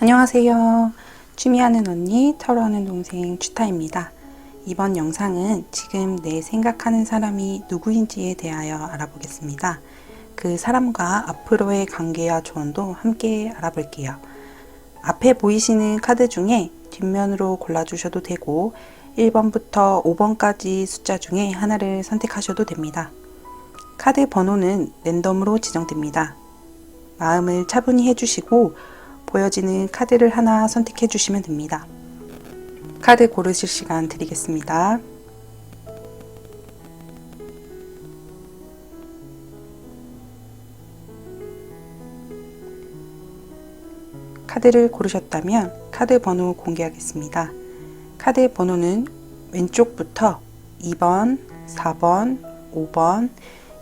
안녕하세요. 취미하는 언니, 털어하는 동생 추타입니다. 이번 영상은 지금 내 생각하는 사람이 누구인지에 대하여 알아보겠습니다. 그 사람과 앞으로의 관계와 조언도 함께 알아볼게요. 앞에 보이시는 카드 중에 뒷면으로 골라주셔도 되고 1번부터 5번까지 숫자 중에 하나를 선택하셔도 됩니다. 카드 번호는 랜덤으로 지정됩니다. 마음을 차분히 해주시고 보여지는 카드를 하나 선택해 주시면 됩니다. 카드 고르실 시간 드리겠습니다. 카드를 고르셨다면 카드 번호 공개하겠습니다. 카드 번호는 왼쪽부터 2번, 4번, 5번,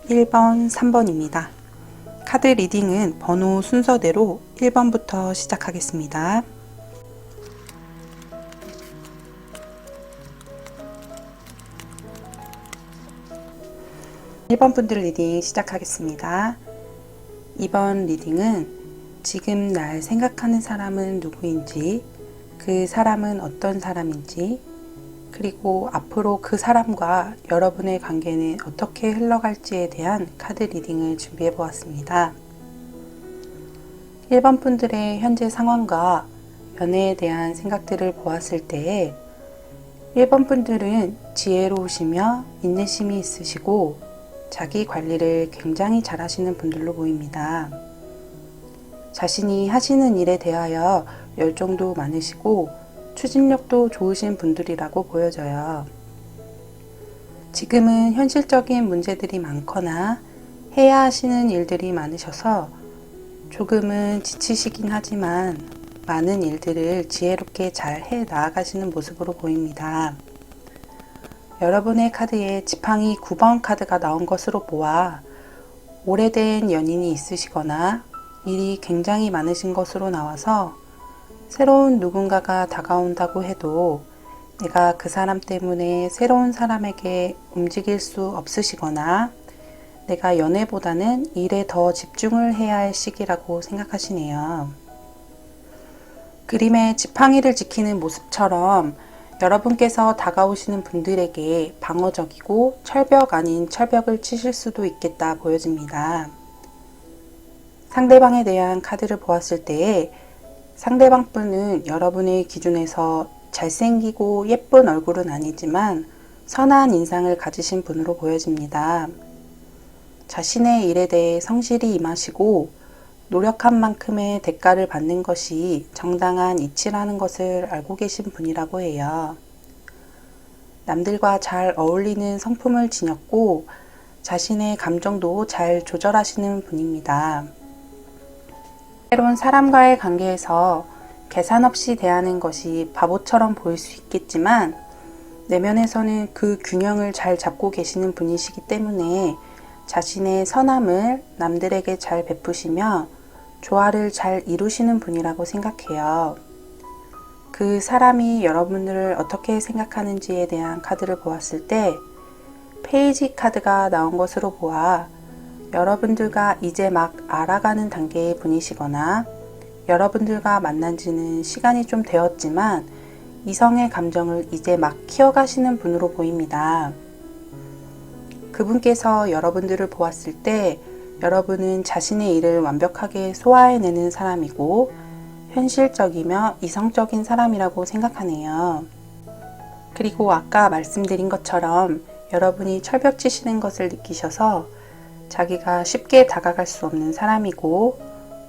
1번, 3번입니다. 카드 리딩은 번호 순서대로 1번부터 시작하겠습니다. 1번 분들 리딩 시작하겠습니다. 2번 리딩은 지금 날 생각하는 사람은 누구인지, 그 사람은 어떤 사람인지, 그리고 앞으로 그 사람과 여러분의 관계는 어떻게 흘러갈지에 대한 카드 리딩을 준비해 보았습니다. 1번 분들의 현재 상황과 연애에 대한 생각들을 보았을 때에 1번 분들은 지혜로우시며 인내심이 있으시고 자기 관리를 굉장히 잘 하시는 분들로 보입니다. 자신이 하시는 일에 대하여 열정도 많으시고 추진력도 좋으신 분들이라고 보여져요. 지금은 현실적인 문제들이 많거나 해야 하시는 일들이 많으셔서 조금은 지치시긴 하지만 많은 일들을 지혜롭게 잘 해 나아가시는 모습으로 보입니다. 여러분의 카드에 지팡이 9번 카드가 나온 것으로 보아 오래된 연인이 있으시거나 일이 굉장히 많으신 것으로 나와서 새로운 누군가가 다가온다고 해도 내가 그 사람 때문에 새로운 사람에게 움직일 수 없으시거나 내가 연애보다는 일에 더 집중을 해야 할 시기라고 생각하시네요. 그림의 지팡이를 지키는 모습처럼 여러분께서 다가오시는 분들에게 방어적이고 철벽 아닌 철벽을 치실 수도 있겠다 보여집니다. 상대방에 대한 카드를 보았을 때에 상대방 분은 여러분의 기준에서 잘생기고 예쁜 얼굴은 아니지만 선한 인상을 가지신 분으로 보여집니다. 자신의 일에 대해 성실히 임하시고 노력한 만큼의 대가를 받는 것이 정당한 이치라는 것을 알고 계신 분이라고 해요. 남들과 잘 어울리는 성품을 지녔고 자신의 감정도 잘 조절하시는 분입니다. 때론 사람과의 관계에서 계산 없이 대하는 것이 바보처럼 보일 수 있겠지만 내면에서는 그 균형을 잘 잡고 계시는 분이시기 때문에 자신의 선함을 남들에게 잘 베푸시며 조화를 잘 이루시는 분이라고 생각해요. 그 사람이 여러분들을 어떻게 생각하는지에 대한 카드를 보았을 때 페이지 카드가 나온 것으로 보아 여러분들과 이제 막 알아가는 단계의 분이시거나 여러분들과 만난 지는 시간이 좀 되었지만 이성의 감정을 이제 막 키워가시는 분으로 보입니다. 그분께서 여러분들을 보았을 때 여러분은 자신의 일을 완벽하게 소화해내는 사람이고 현실적이며 이성적인 사람이라고 생각하네요. 그리고 아까 말씀드린 것처럼 여러분이 철벽 치시는 것을 느끼셔서 자기가 쉽게 다가갈 수 없는 사람이고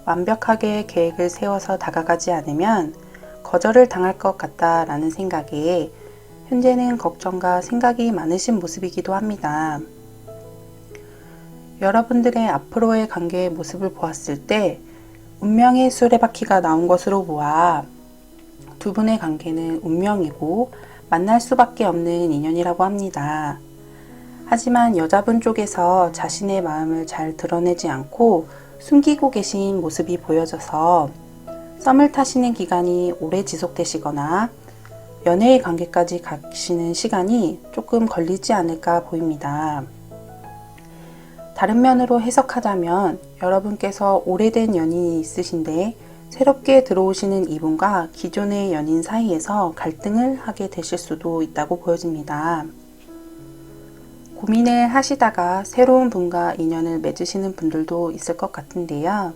완벽하게 계획을 세워서 다가가지 않으면 거절을 당할 것 같다라는 생각에 현재는 걱정과 생각이 많으신 모습이기도 합니다. 여러분들의 앞으로의 관계의 모습을 보았을 때 운명의 수레바퀴가 나온 것으로 보아 두 분의 관계는 운명이고 만날 수밖에 없는 인연이라고 합니다. 하지만 여자분 쪽에서 자신의 마음을 잘 드러내지 않고 숨기고 계신 모습이 보여져서 썸을 타시는 기간이 오래 지속되시거나 연애의 관계까지 가시는 시간이 조금 걸리지 않을까 보입니다. 다른 면으로 해석하자면 여러분께서 오래된 연인이 있으신데 새롭게 들어오시는 이분과 기존의 연인 사이에서 갈등을 하게 되실 수도 있다고 보여집니다. 고민을 하시다가 새로운 분과 인연을 맺으시는 분들도 있을 것 같은데요.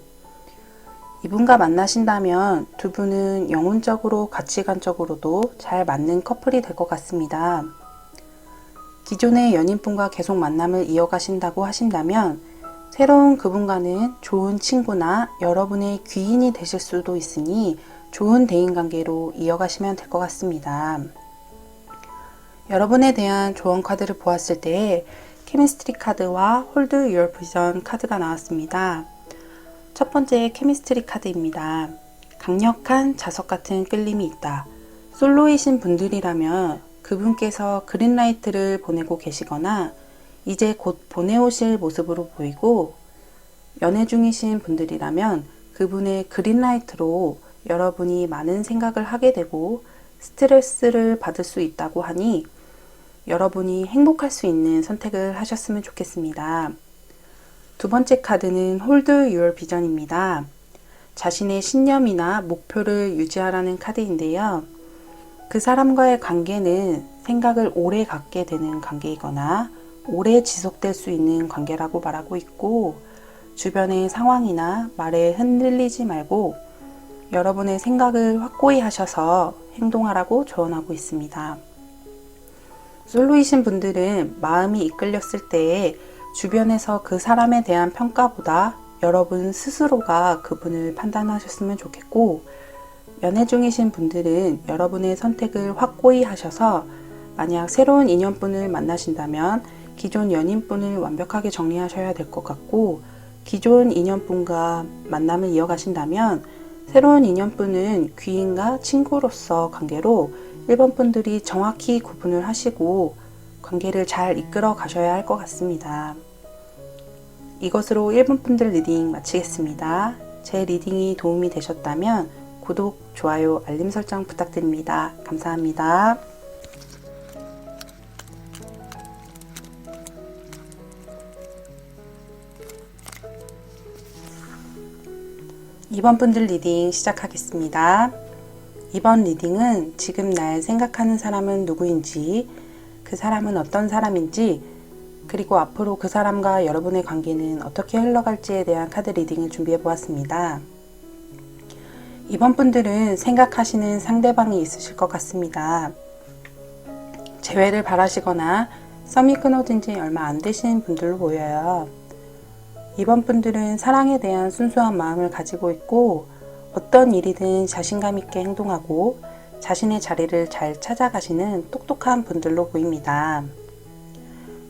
이분과 만나신다면 두 분은 영혼적으로 가치관적으로도 잘 맞는 커플이 될 것 같습니다. 기존의 연인분과 계속 만남을 이어가신다고 하신다면 새로운 그분과는 좋은 친구나 여러분의 귀인이 되실 수도 있으니 좋은 대인관계로 이어가시면 될 것 같습니다. 여러분에 대한 조언 카드를 보았을 때 케미스트리 카드와 홀드 유어 비전 카드가 나왔습니다. 첫 번째 케미스트리 카드입니다. 강력한 자석 같은 끌림이 있다. 솔로이신 분들이라면 그분께서 그린라이트를 보내고 계시거나 이제 곧 보내오실 모습으로 보이고, 연애 중이신 분들이라면 그분의 그린라이트로 여러분이 많은 생각을 하게 되고 스트레스를 받을 수 있다고 하니 여러분이 행복할 수 있는 선택을 하셨으면 좋겠습니다. 두 번째 카드는 홀드 유어 비전입니다. 자신의 신념이나 목표를 유지하라는 카드인데요. 그 사람과의 관계는 생각을 오래 갖게 되는 관계이거나 오래 지속될 수 있는 관계라고 말하고 있고, 주변의 상황이나 말에 흔들리지 말고 여러분의 생각을 확고히 하셔서 행동하라고 조언하고 있습니다. 솔로이신 분들은 마음이 이끌렸을 때에 주변에서 그 사람에 대한 평가보다 여러분 스스로가 그분을 판단하셨으면 좋겠고, 연애 중이신 분들은 여러분의 선택을 확고히 하셔서 만약 새로운 인연분을 만나신다면 기존 연인분을 완벽하게 정리하셔야 될 것 같고, 기존 인연분과 만남을 이어가신다면 새로운 인연분은 귀인과 친구로서 관계로 1번 분들이 정확히 구분을 하시고 관계를 잘 이끌어 가셔야 할 것 같습니다. 이것으로 1번 분들 리딩 마치겠습니다. 제 리딩이 도움이 되셨다면 구독, 좋아요, 알림 설정 부탁드립니다. 감사합니다. 2번 분들 리딩 시작하겠습니다. 이번 리딩은 지금 날 생각하는 사람은 누구인지, 그 사람은 어떤 사람인지, 그리고 앞으로 그 사람과 여러분의 관계는 어떻게 흘러갈지에 대한 카드 리딩을 준비해 보았습니다. 이번 분들은 생각하시는 상대방이 있으실 것 같습니다. 재회를 바라시거나 썸이 끊어진 지 얼마 안 되신 분들로 보여요. 이번 분들은 사랑에 대한 순수한 마음을 가지고 있고, 어떤 일이든 자신감 있게 행동하고 자신의 자리를 잘 찾아가시는 똑똑한 분들로 보입니다.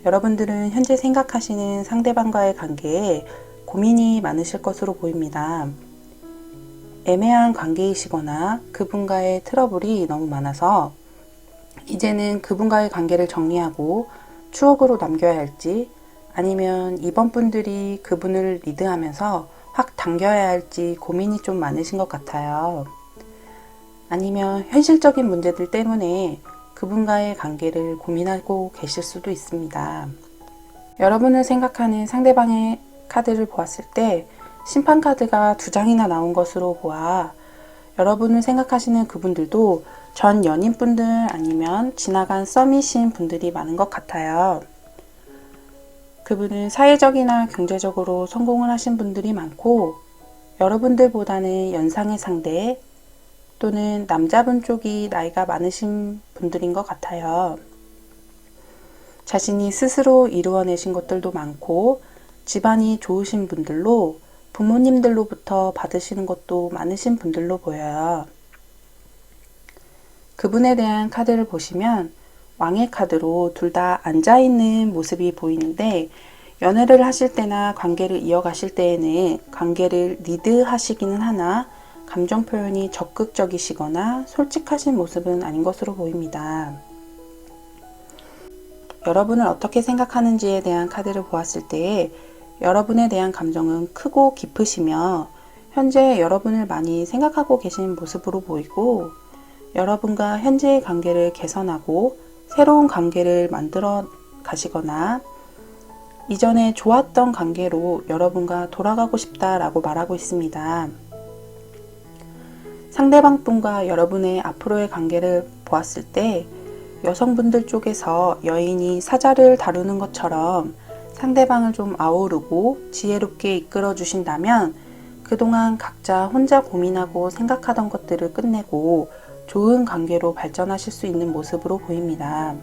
여러분들은 현재 생각하시는 상대방과의 관계에 고민이 많으실 것으로 보입니다. 애매한 관계이시거나 그분과의 트러블이 너무 많아서 이제는 그분과의 관계를 정리하고 추억으로 남겨야 할지, 아니면 이번 분들이 그분을 리드하면서 확 당겨야 할지 고민이 좀 많으신 것 같아요. 아니면 현실적인 문제들 때문에 그분과의 관계를 고민하고 계실 수도 있습니다. 여러분을 생각하는 상대방의 카드를 보았을 때 심판 카드가 2장이나 나온 것으로 보아 여러분을 생각하시는 그분들도 전 연인분들 아니면 지나간 썸이신 분들이 많은 것 같아요. 그분은 사회적이나 경제적으로 성공을 하신 분들이 많고, 여러분들보다는 연상의 상대 또는 남자분 쪽이 나이가 많으신 분들인 것 같아요. 자신이 스스로 이루어내신 것들도 많고 집안이 좋으신 분들로 부모님들로부터 받으시는 것도 많으신 분들로 보여요. 그분에 대한 카드를 보시면 왕의 카드로 둘 다 앉아있는 모습이 보이는데, 연애를 하실 때나 관계를 이어가실 때에는 관계를 리드하시기는 하나 감정 표현이 적극적이시거나 솔직하신 모습은 아닌 것으로 보입니다. 여러분을 어떻게 생각하는지에 대한 카드를 보았을 때 여러분에 대한 감정은 크고 깊으시며 현재 여러분을 많이 생각하고 계신 모습으로 보이고, 여러분과 현재의 관계를 개선하고 새로운 관계를 만들어 가시거나 이전에 좋았던 관계로 여러분과 돌아가고 싶다라고 말하고 있습니다. 상대방 분과 여러분의 앞으로의 관계를 보았을 때 여성분들 쪽에서 여인이 사자를 다루는 것처럼 상대방을 좀 아우르고 지혜롭게 이끌어 주신다면 그동안 각자 혼자 고민하고 생각하던 것들을 끝내고 좋은 관계로 발전하실 수 있는 모습으로 보입니다.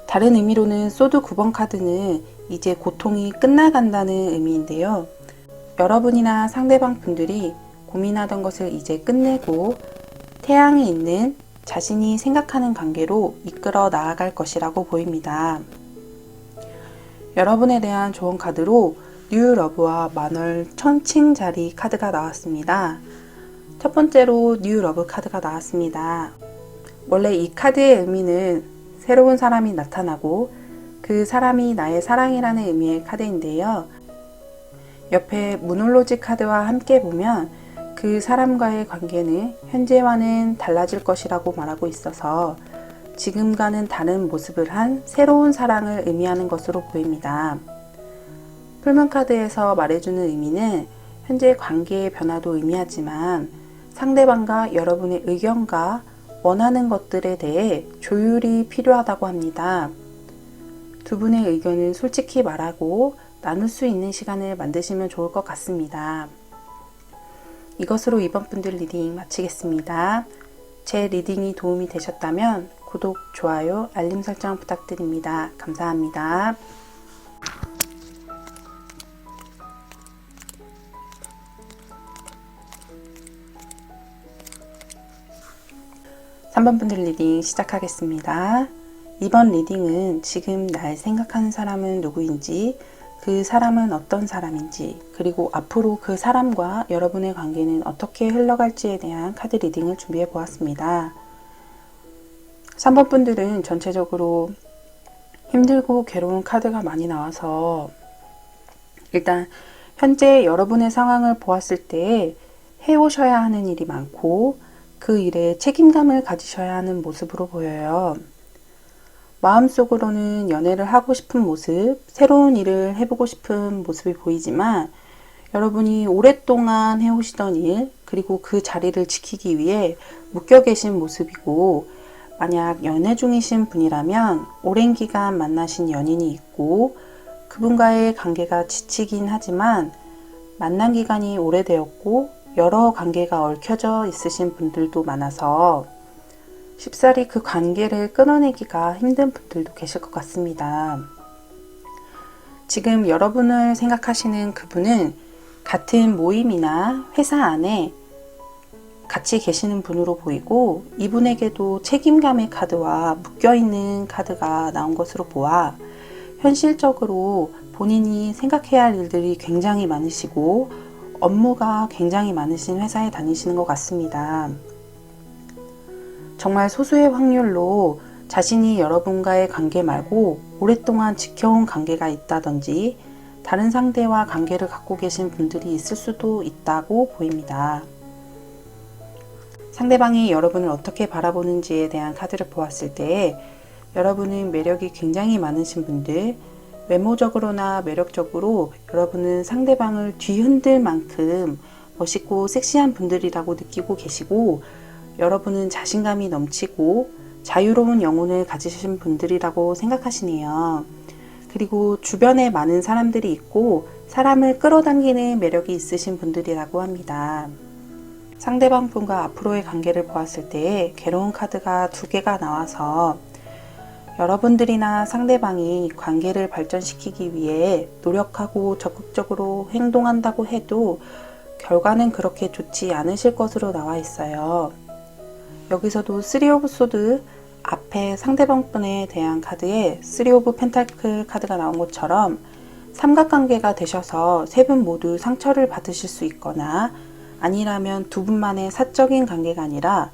다른 의미로는 소드 9번 카드는 이제 고통이 끝나간다는 의미인데요. 여러분이나 상대방 분들이 고민하던 것을 이제 끝내고 태양이 있는 자신이 생각하는 관계로 이끌어 나아갈 것이라고 보입니다. 여러분에 대한 조언 카드로 뉴 러브와 만월 천칭자리 카드가 나왔습니다. 첫 번째로 뉴 러브 카드가 나왔습니다. 원래 이 카드의 의미는 새로운 사람이 나타나고 그 사람이 나의 사랑이라는 의미의 카드인데요. 옆에 문홀로지 카드와 함께 보면 그 사람과의 관계는 현재와는 달라질 것이라고 말하고 있어서 지금과는 다른 모습을 한 새로운 사랑을 의미하는 것으로 보입니다. 풀문 카드에서 말해주는 의미는 현재 관계의 변화도 의미하지만 상대방과 여러분의 의견과 원하는 것들에 대해 조율이 필요하다고 합니다. 두 분의 의견을 솔직히 말하고 나눌 수 있는 시간을 만드시면 좋을 것 같습니다. 이것으로 이번 분들 리딩 마치겠습니다. 제 리딩이 도움이 되셨다면 구독, 좋아요, 알림 설정 부탁드립니다. 감사합니다. 3번 분들 리딩 시작하겠습니다. 이번 리딩은 지금 날 생각하는 사람은 누구인지, 그 사람은 어떤 사람인지, 그리고 앞으로 그 사람과 여러분의 관계는 어떻게 흘러갈지에 대한 카드 리딩을 준비해 보았습니다. 3번 분들은 전체적으로 힘들고 괴로운 카드가 많이 나와서 일단 현재 여러분의 상황을 보았을 때 해오셔야 하는 일이 많고 그 일에 책임감을 가지셔야 하는 모습으로 보여요. 마음속으로는 연애를 하고 싶은 모습, 새로운 일을 해보고 싶은 모습이 보이지만 여러분이 오랫동안 해오시던 일, 그리고 그 자리를 지키기 위해 묶여 계신 모습이고, 만약 연애 중이신 분이라면 오랜 기간 만나신 연인이 있고 그분과의 관계가 지치긴 하지만 만난 기간이 오래되었고 여러 관계가 얽혀져 있으신 분들도 많아서 쉽사리 그 관계를 끊어내기가 힘든 분들도 계실 것 같습니다. 지금 여러분을 생각하시는 그분은 같은 모임이나 회사 안에 같이 계시는 분으로 보이고 이분에게도 책임감의 카드와 묶여있는 카드가 나온 것으로 보아 현실적으로 본인이 생각해야 할 일들이 굉장히 많으시고 업무가 굉장히 많으신 회사에 다니시는 것 같습니다. 정말 소수의 확률로 자신이 여러분과의 관계 말고 오랫동안 지켜온 관계가 있다든지 다른 상대와 관계를 갖고 계신 분들이 있을 수도 있다고 보입니다. 상대방이 여러분을 어떻게 바라보는지에 대한 카드를 보았을 때 여러분은 매력이 굉장히 많으신 분들, 외모적으로나 매력적으로 여러분은 상대방을 뒤흔들 만큼 멋있고 섹시한 분들이라고 느끼고 계시고 여러분은 자신감이 넘치고 자유로운 영혼을 가지신 분들이라고 생각하시네요. 그리고 주변에 많은 사람들이 있고 사람을 끌어당기는 매력이 있으신 분들이라고 합니다. 상대방 분과 앞으로의 관계를 보았을 때 괴로운 카드가 2개가 나와서 여러분들이나 상대방이 관계를 발전시키기 위해 노력하고 적극적으로 행동한다고 해도 결과는 그렇게 좋지 않으실 것으로 나와 있어요. 여기서도 3 오브 소드 앞에 상대방 분에 대한 카드에 3 오브 펜타클 카드가 나온 것처럼 삼각관계가 되셔서 3분 모두 상처를 받으실 수 있거나 아니라면 2분만의 사적인 관계가 아니라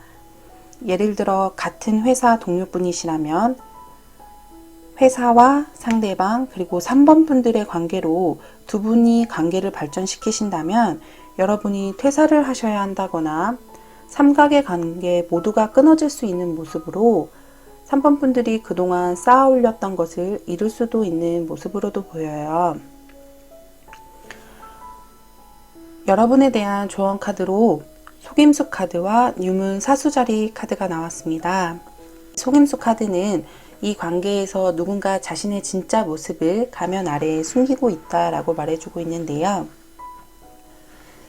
예를 들어 같은 회사 동료분이시라면 회사와 상대방 그리고 3번 분들의 관계로 2분이 관계를 발전시키신다면 여러분이 퇴사를 하셔야 한다거나 삼각의 관계 모두가 끊어질 수 있는 모습으로 3번 분들이 그동안 쌓아 올렸던 것을 이룰 수도 있는 모습으로도 보여요. 여러분에 대한 조언 카드로 속임수 카드와 유문 사수자리 카드가 나왔습니다. 속임수 카드는 이 관계에서 누군가 자신의 진짜 모습을 가면 아래에 숨기고 있다라고 말해주고 있는데요.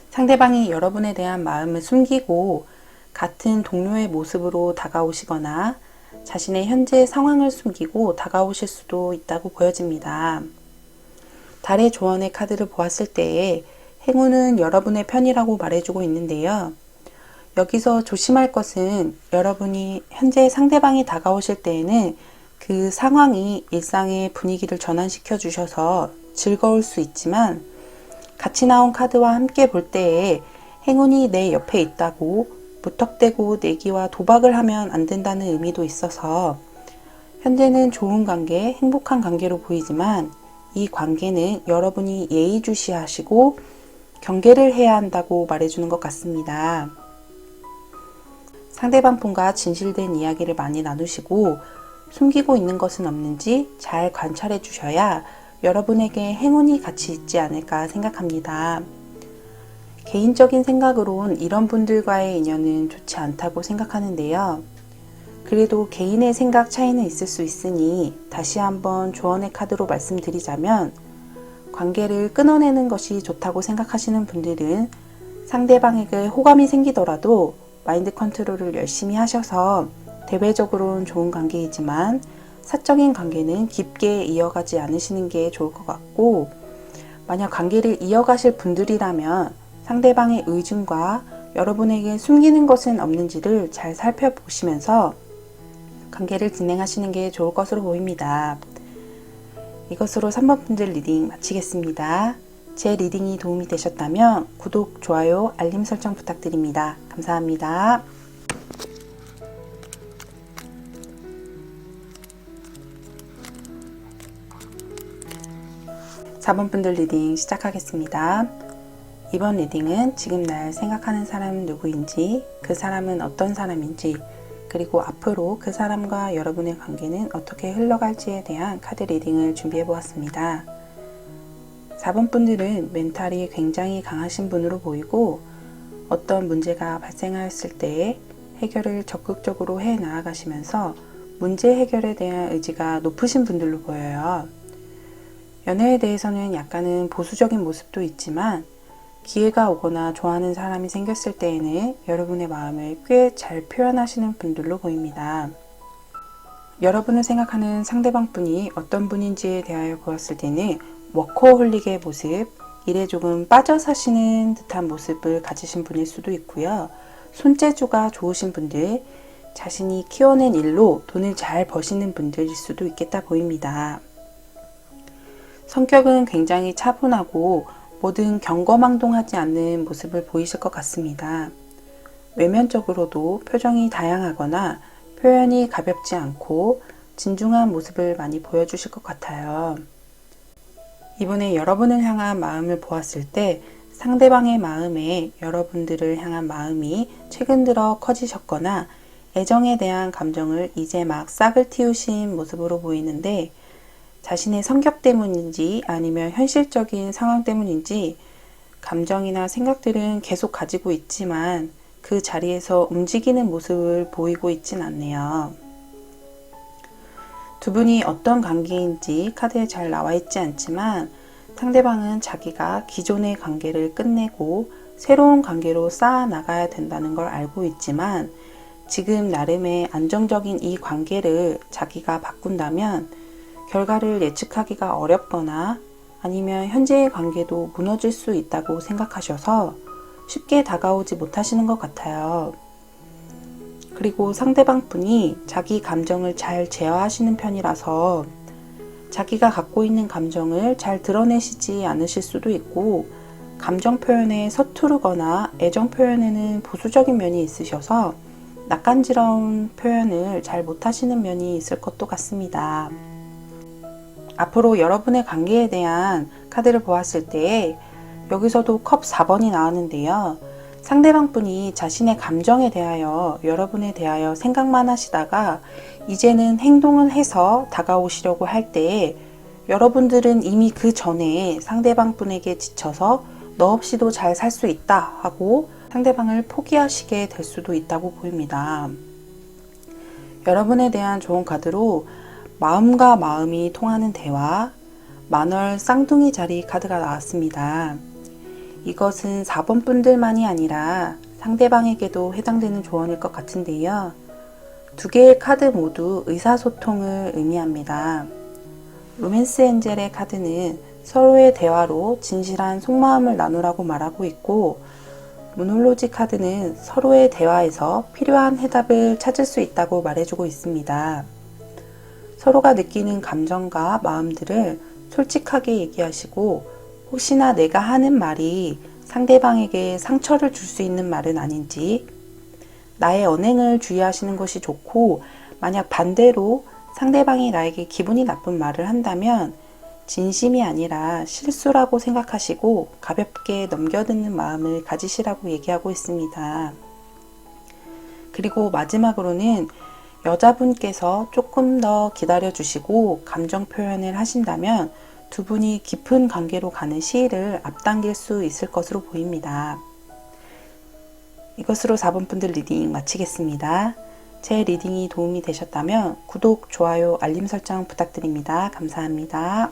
상대방이 여러분에 대한 마음을 숨기고 같은 동료의 모습으로 다가오시거나 자신의 현재 상황을 숨기고 다가오실 수도 있다고 보여집니다. 달의 조언의 카드를 보았을 때에 행운은 여러분의 편이라고 말해주고 있는데요. 여기서 조심할 것은 여러분이 현재 상대방이 다가오실 때에는 그 상황이 일상의 분위기를 전환시켜 주셔서 즐거울 수 있지만 같이 나온 카드와 함께 볼 때에 행운이 내 옆에 있다고 무턱대고 내기와 도박을 하면 안 된다는 의미도 있어서 현재는 좋은 관계, 행복한 관계로 보이지만 이 관계는 여러분이 예의주시하시고 경계를 해야 한다고 말해주는 것 같습니다. 상대방 분과 진실된 이야기를 많이 나누시고 숨기고 있는 것은 없는지 잘 관찰해 주셔야 여러분에게 행운이 같이 있지 않을까 생각합니다. 개인적인 생각으론 이런 분들과의 인연은 좋지 않다고 생각하는데요. 그래도 개인의 생각 차이는 있을 수 있으니 다시 한번 조언의 카드로 말씀드리자면 관계를 끊어내는 것이 좋다고 생각하시는 분들은 상대방에게 호감이 생기더라도 마인드 컨트롤을 열심히 하셔서 대외적으로는 좋은 관계이지만 사적인 관계는 깊게 이어가지 않으시는 게 좋을 것 같고, 만약 관계를 이어가실 분들이라면 상대방의 의중과 여러분에게 숨기는 것은 없는지를 잘 살펴보시면서 관계를 진행하시는 게 좋을 것으로 보입니다. 이것으로 3번 분들 리딩 마치겠습니다. 제 리딩이 도움이 되셨다면 구독, 좋아요, 알림 설정 부탁드립니다. 감사합니다. 4번 분들 리딩 시작하겠습니다. 이번 리딩은 지금 날 생각하는 사람은 누구인지, 그 사람은 어떤 사람인지, 그리고 앞으로 그 사람과 여러분의 관계는 어떻게 흘러갈지에 대한 카드 리딩을 준비해 보았습니다. 4번 분들은 멘탈이 굉장히 강하신 분으로 보이고 어떤 문제가 발생하였을 때 해결을 적극적으로 해 나아가시면서 문제 해결에 대한 의지가 높으신 분들로 보여요. 연애에 대해서는 약간은 보수적인 모습도 있지만 기회가 오거나 좋아하는 사람이 생겼을 때에는 여러분의 마음을 꽤 잘 표현하시는 분들로 보입니다. 여러분을 생각하는 상대방 분이 어떤 분인지에 대하여 보았을 때는 워커홀릭의 모습, 일에 조금 빠져 사시는 듯한 모습을 가지신 분일 수도 있고요. 손재주가 좋으신 분들, 자신이 키워낸 일로 돈을 잘 버시는 분들일 수도 있겠다 보입니다. 성격은 굉장히 차분하고 뭐든 경거망동하지 않는 모습을 보이실 것 같습니다. 외면적으로도 표정이 다양하거나 표현이 가볍지 않고 진중한 모습을 많이 보여주실 것 같아요. 이번에 여러분을 향한 마음을 보았을 때 상대방의 마음에 여러분들을 향한 마음이 최근 들어 커지셨거나 애정에 대한 감정을 이제 막 싹을 틔우신 모습으로 보이는데, 자신의 성격 때문인지 아니면 현실적인 상황 때문인지 감정이나 생각들은 계속 가지고 있지만 그 자리에서 움직이는 모습을 보이고 있진 않네요. 두 분이 어떤 관계인지 카드에 잘 나와 있지 않지만 상대방은 자기가 기존의 관계를 끝내고 새로운 관계로 쌓아 나가야 된다는 걸 알고 있지만 지금 나름의 안정적인 이 관계를 자기가 바꾼다면 결과를 예측하기가 어렵거나 아니면 현재의 관계도 무너질 수 있다고 생각하셔서 쉽게 다가오지 못하시는 것 같아요. 그리고 상대방 분이 자기 감정을 잘 제어하시는 편이라서 자기가 갖고 있는 감정을 잘 드러내시지 않으실 수도 있고, 감정 표현에 서투르거나 애정 표현에는 보수적인 면이 있으셔서 낯간지러운 표현을 잘 못하시는 면이 있을 것도 같습니다. 앞으로 여러분의 관계에 대한 카드를 보았을 때 여기서도 컵 4번이 나왔는데요. 상대방 분이 자신의 감정에 대하여 여러분에 대하여 생각만 하시다가 이제는 행동을 해서 다가오시려고 할 때 여러분들은 이미 그 전에 상대방 분에게 지쳐서 너 없이도 잘 살 수 있다 하고 상대방을 포기하시게 될 수도 있다고 보입니다. 여러분에 대한 좋은 카드로 마음과 마음이 통하는 대화, 만월 쌍둥이 자리 카드가 나왔습니다. 이것은 4번 분들만이 아니라 상대방에게도 해당되는 조언일 것 같은데요. 두 개의 카드 모두 의사소통을 의미합니다. 로맨스 엔젤의 카드는 서로의 대화로 진실한 속마음을 나누라고 말하고 있고, 모놀로지 카드는 서로의 대화에서 필요한 해답을 찾을 수 있다고 말해주고 있습니다. 서로가 느끼는 감정과 마음들을 솔직하게 얘기하시고, 혹시나 내가 하는 말이 상대방에게 상처를 줄 수 있는 말은 아닌지, 나의 언행을 주의하시는 것이 좋고, 만약 반대로 상대방이 나에게 기분이 나쁜 말을 한다면 진심이 아니라 실수라고 생각하시고 가볍게 넘겨듣는 마음을 가지시라고 얘기하고 있습니다. 그리고 마지막으로는 여자분께서 조금 더 기다려 주시고 감정 표현을 하신다면 두 분이 깊은 관계로 가는 시일을 앞당길 수 있을 것으로 보입니다. 이것으로 4번 분들 리딩 마치겠습니다. 제 리딩이 도움이 되셨다면 구독, 좋아요, 알림 설정 부탁드립니다. 감사합니다.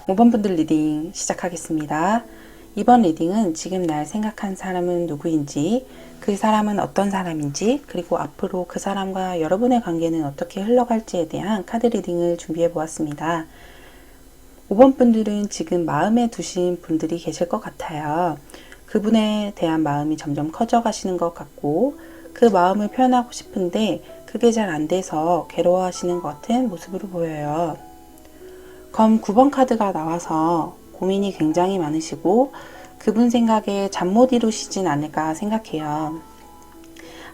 5번 분들 리딩 시작하겠습니다. 이번 리딩은 지금 날 생각한 사람은 누구인지, 그 사람은 어떤 사람인지, 그리고 앞으로 그 사람과 여러분의 관계는 어떻게 흘러갈지에 대한 카드 리딩을 준비해 보았습니다. 5번 분들은 지금 마음에 두신 분들이 계실 것 같아요. 그분에 대한 마음이 점점 커져 가시는 것 같고, 그 마음을 표현하고 싶은데 그게 잘 안 돼서 괴로워하시는 것 같은 모습으로 보여요. 검 9번 카드가 나와서 고민이 굉장히 많으시고 그분 생각에 잠 못 이루시진 않을까 생각해요.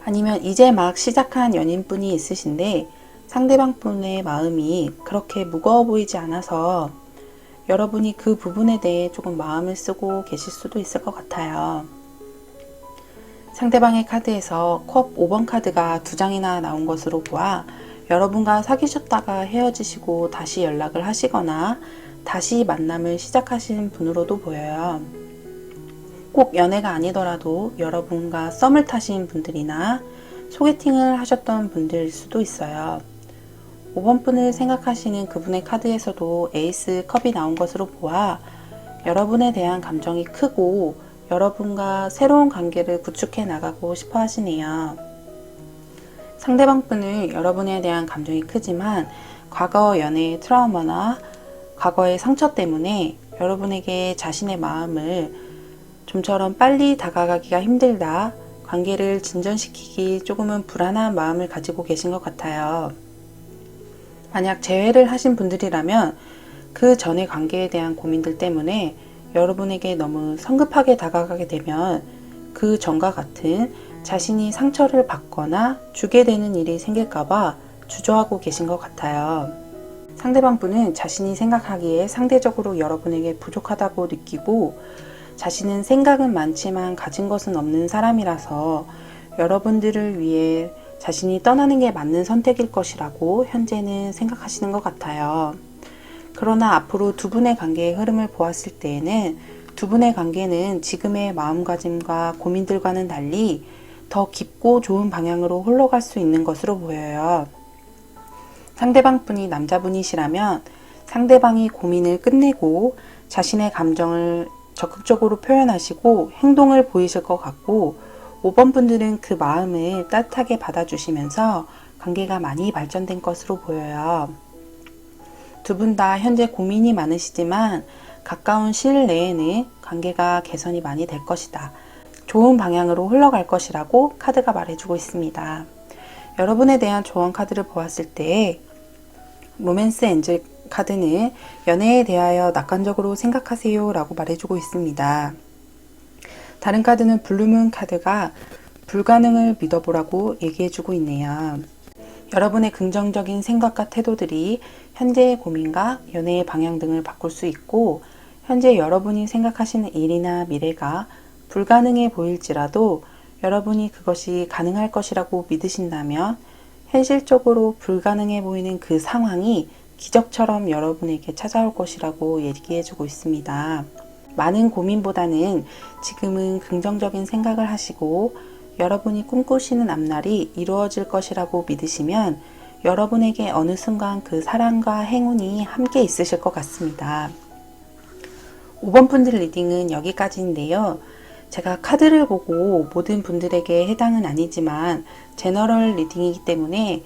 아니면 이제 막 시작한 연인분이 있으신데 상대방 분의 마음이 그렇게 무거워 보이지 않아서 여러분이 그 부분에 대해 조금 마음을 쓰고 계실 수도 있을 것 같아요. 상대방의 카드에서 컵 5번 카드가 2장이나 나온 것으로 보아 여러분과 사귀셨다가 헤어지시고 다시 연락을 하시거나 다시 만남을 시작하신 분으로도 보여요. 꼭 연애가 아니더라도 여러분과 썸을 타신 분들이나 소개팅을 하셨던 분들일 수도 있어요. 5번 분을 생각하시는 그분의 카드에서도 에이스 컵이 나온 것으로 보아 여러분에 대한 감정이 크고 여러분과 새로운 관계를 구축해 나가고 싶어 하시네요. 상대방 분은 여러분에 대한 감정이 크지만 과거 연애의 트라우마나 과거의 상처 때문에 여러분에게 자신의 마음을 좀처럼 빨리 다가가기가 힘들다, 관계를 진전시키기 조금은 불안한 마음을 가지고 계신 것 같아요. 만약 재회를 하신 분들이라면 그 전의 관계에 대한 고민들 때문에 여러분에게 너무 성급하게 다가가게 되면 그 전과 같은 자신이 상처를 받거나 주게 되는 일이 생길까봐 주저하고 계신 것 같아요. 상대방 분은 자신이 생각하기에 상대적으로 여러분에게 부족하다고 느끼고 자신은 생각은 많지만 가진 것은 없는 사람이라서 여러분들을 위해 자신이 떠나는 게 맞는 선택일 것이라고 현재는 생각하시는 것 같아요. 그러나 앞으로 두 분의 관계의 흐름을 보았을 때에는 두 분의 관계는 지금의 마음가짐과 고민들과는 달리 더 깊고 좋은 방향으로 흘러갈 수 있는 것으로 보여요. 상대방 분이 남자분이시라면 상대방이 고민을 끝내고 자신의 감정을 적극적으로 표현하시고 행동을 보이실 것 같고 5번 분들은 그 마음을 따뜻하게 받아주시면서 관계가 많이 발전된 것으로 보여요. 두 분 다 현재 고민이 많으시지만 가까운 시일 내에는 관계가 개선이 많이 될 것이다. 좋은 방향으로 흘러갈 것이라고 카드가 말해주고 있습니다. 여러분에 대한 조언 카드를 보았을 때 로맨스 엔젤 카드는 연애에 대하여 낙관적으로 생각하세요 라고 말해주고 있습니다. 다른 카드는 블루문 카드가 불가능을 믿어보라고 얘기해주고 있네요. 여러분의 긍정적인 생각과 태도들이 현재의 고민과 연애의 방향 등을 바꿀 수 있고 현재 여러분이 생각하시는 일이나 미래가 불가능해 보일지라도 여러분이 그것이 가능할 것이라고 믿으신다면 현실적으로 불가능해 보이는 그 상황이 기적처럼 여러분에게 찾아올 것이라고 얘기해주고 있습니다. 많은 고민보다는 지금은 긍정적인 생각을 하시고 여러분이 꿈꾸시는 앞날이 이루어질 것이라고 믿으시면 여러분에게 어느 순간 그 사랑과 행운이 함께 있으실 것 같습니다. 5번 분들 리딩은 여기까지인데요. 제가 카드를 보고 모든 분들에게 해당은 아니지만 제너럴 리딩이기 때문에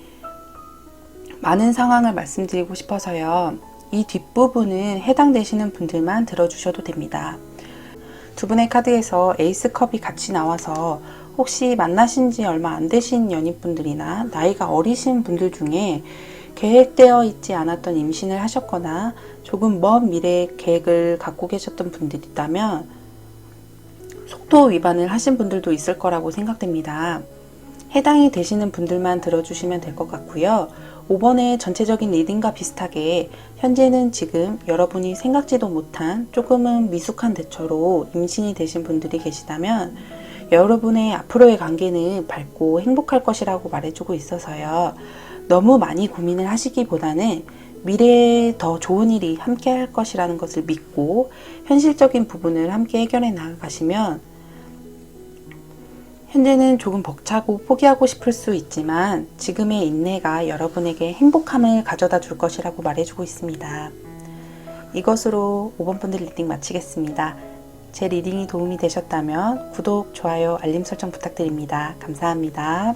많은 상황을 말씀드리고 싶어서요. 이 뒷부분은 해당되시는 분들만 들어주셔도 됩니다. 두 분의 카드에서 에이스 컵이 같이 나와서 혹시 만나신 지 얼마 안 되신 연인분들이나 나이가 어리신 분들 중에 계획되어 있지 않았던 임신을 하셨거나 조금 먼 미래의 계획을 갖고 계셨던 분들이 있다면 속도 위반을 하신 분들도 있을 거라고 생각됩니다. 해당이 되시는 분들만 들어주시면 될 것 같고요. 5번의 전체적인 리딩과 비슷하게 현재는 지금 여러분이 생각지도 못한 조금은 미숙한 대처로 임신이 되신 분들이 계시다면 여러분의 앞으로의 관계는 밝고 행복할 것이라고 말해주고 있어서요. 너무 많이 고민을 하시기보다는 미래에 더 좋은 일이 함께 할 것이라는 것을 믿고 현실적인 부분을 함께 해결해 나가시면 현재는 조금 벅차고 포기하고 싶을 수 있지만 지금의 인내가 여러분에게 행복함을 가져다 줄 것이라고 말해주고 있습니다. 이것으로 5번 분들 리딩 마치겠습니다. 제 리딩이 도움이 되셨다면 구독, 좋아요, 알림 설정 부탁드립니다. 감사합니다.